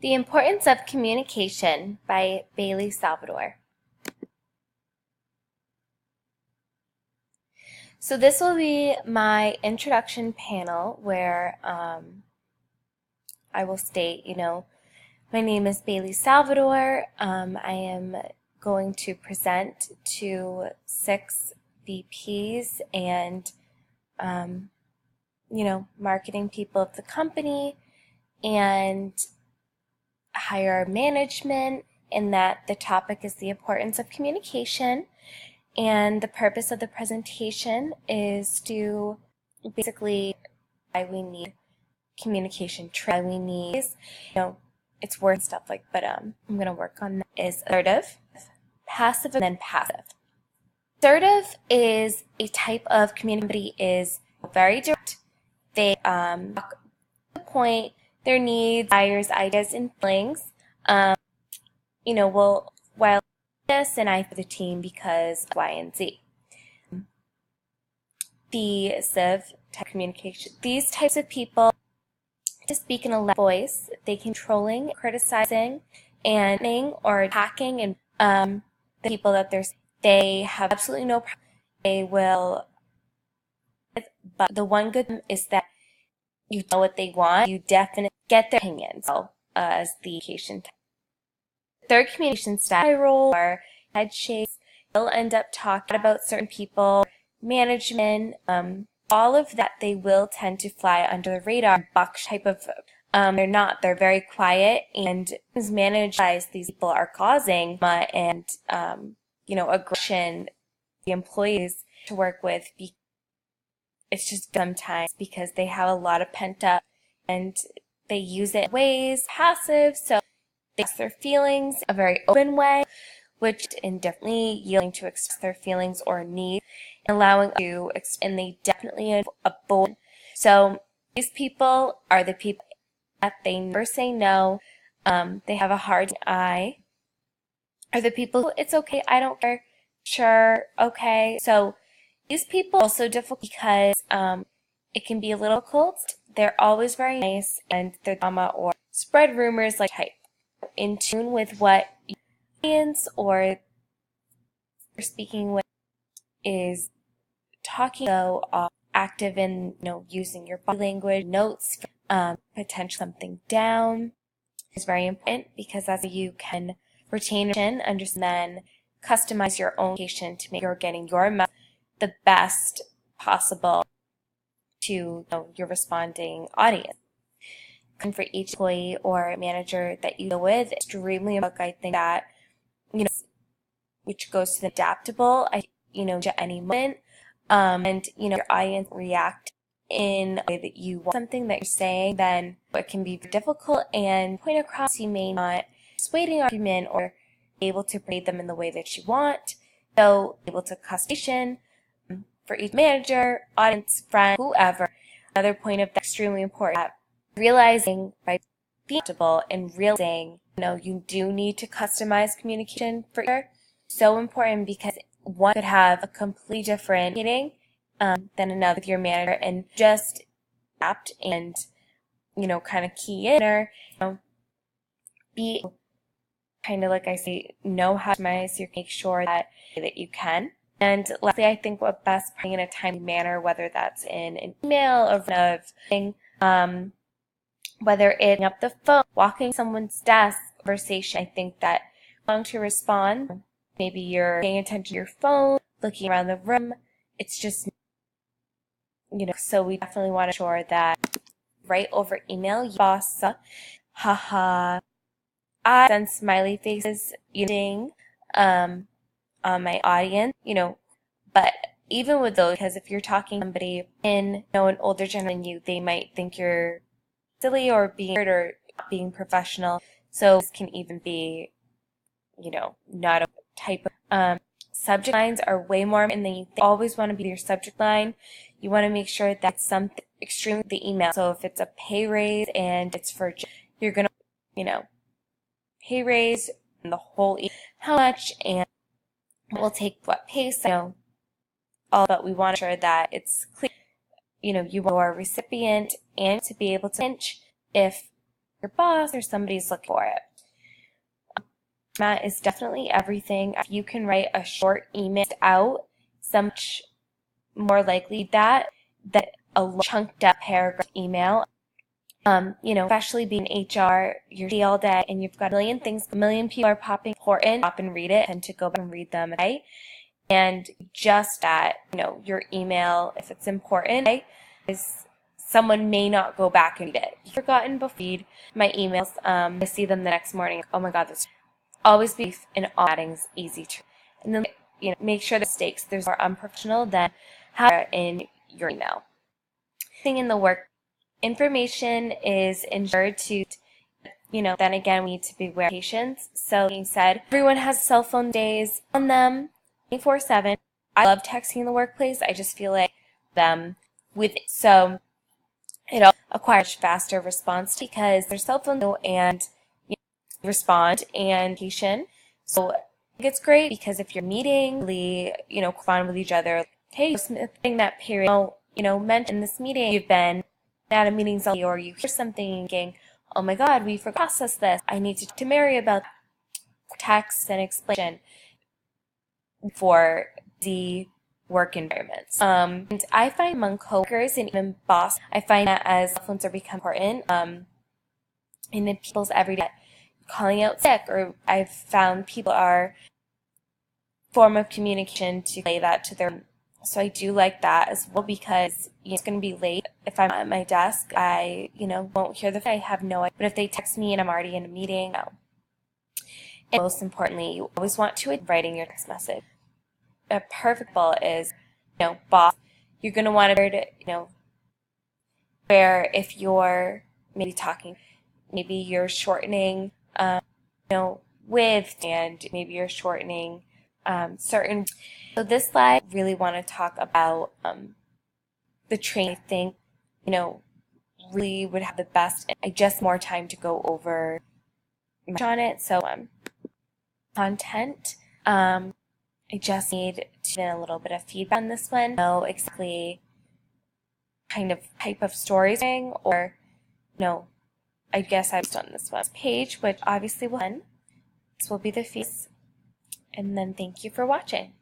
The Importance of Communication by Bailey Salvador. So this will be my introduction panel where I will state, my name is Bailey Salvador. I am going to present to 6 VPs and, marketing people of the company and higher management, and that the topic is the importance of communication. And the purpose of the presentation is to basically why we need communication, why we need, it's word stuff like, but I'm going to work on that, is assertive, passive, and then passive. Assertive is a type of communication that is very direct. They talk to the point, their needs, desires, ideas, and feelings. While this and I for the team because Y and Z. The passive type of communication. These types of people to speak in a loud voice. They can controlling, criticizing, and or attacking, and the people that they have absolutely no problem. They will. But the one good thing is that you know what they want. You definitely get their opinions as the communication type. Third communication style role or head shakes. They'll end up talking about certain people, management, all of that. They will tend to fly under the radar. Buck type of they're very quiet and is managed by these people are causing and aggression the employees to work with. It's just sometimes because they have a lot of pent up and they use it in ways passive, so they express their feelings a very open way, which definitely yielding to express their feelings or needs, and allowing to, and they definitely have a bold. So these people are the people that they never say no. They have a hard eye. Are the people who, it's okay, I don't care, sure, okay. So these people are also difficult because it can be a little difficult. They're always very nice and they're drama or spread rumors like type in tune with what audience or you're speaking with is talking, so active in using your body language, notes, potential something down is very important because that's how you can retain, understand, customize your own communication to make you're getting your message the best possible to your responding audience. And for each employee or manager that you deal with, extremely important. I think that which goes to the adaptable, to any moment, and your audience react in a way that you want something that you're saying, then it can be difficult and point across. You may not persuade an argument or be able to persuade them in the way that you want. So able to customize for each manager, audience, friend, whoever. Another point of that extremely important that realizing by being adaptable and realizing you do need to customize communication for each. So important because one could have a completely different meeting than another with your manager, and just adapt and kind of key in or be kind of like I say, know how to customize your make sure that you can. And lastly, I think what best putting in a timely manner, whether that's in an email or thing, whether it's up the phone, walking someone's desk, conversation. I think that long to respond. Maybe you're paying attention to your phone, looking around the room. It's just, so we definitely want to ensure that right over email, boss, haha, I send smiley faces using on my audience, but even with those, because if you're talking to somebody in, an older generation than you, they might think you're silly or being weird or not being professional. So this can even be, not a type of subject lines are way more, and then you always want to be your subject line. You want to make sure that it's something extremely the email. So if it's a pay raise and it's for, you're gonna, pay raise and the whole how much and we'll take what pace, all, but we want to ensure that it's clear, you are a recipient and to be able to pinch if your boss or somebody's looking for it. Format is definitely everything. If you can write a short email out, so much more likely that a chunked up paragraph email. Especially being HR, you're busy all day and you've got a million things, a million people are popping important, stop and read it and to go back and read them, okay? And just that, your email, if it's important, okay, is someone may not go back and read it. You've forgotten before read my emails, I see them the next morning, oh my God, this always be in all addings easy to, and then, make sure the mistakes, there's more unprofessional than how in your email. Thing in the work, information is ensured to, then again, we need to be aware of patients. So being said, everyone has cell phone days on them 24/7. I love texting in the workplace. I just feel like them with it. So it acquires faster response because their cell phone and respond and patient. So I think it's great because if you're meeting, correspond with each other, hey, something that period, mentioned in this meeting, you've been at a meeting or you hear something thinking, oh my God, we forgot to process this. I need to talk to Mary about text and explanation for the work environments. And I find among coworkers and even boss, I find that as cell phones are becoming important in people's everyday calling out sick, or I've found people are form of communication to relay that to their. So I do like that as well because it's going to be late. If I'm at my desk, I won't hear I have no idea. But if they text me and I'm already in a meeting, no. And most importantly, you always want to writing your text message. A perfect ball is, boss. You're going to want to, where if you're maybe talking, maybe you're shortening, with, and maybe you're shortening certain. So this slide, I really want to talk about the training. I think, really would have the best. I just more time to go over on it. So content. I just need to get a little bit of feedback on this one. Know exactly kind of type of storytelling, or I guess I've done this one page, which obviously will end. This will be the fees. And then thank you for watching.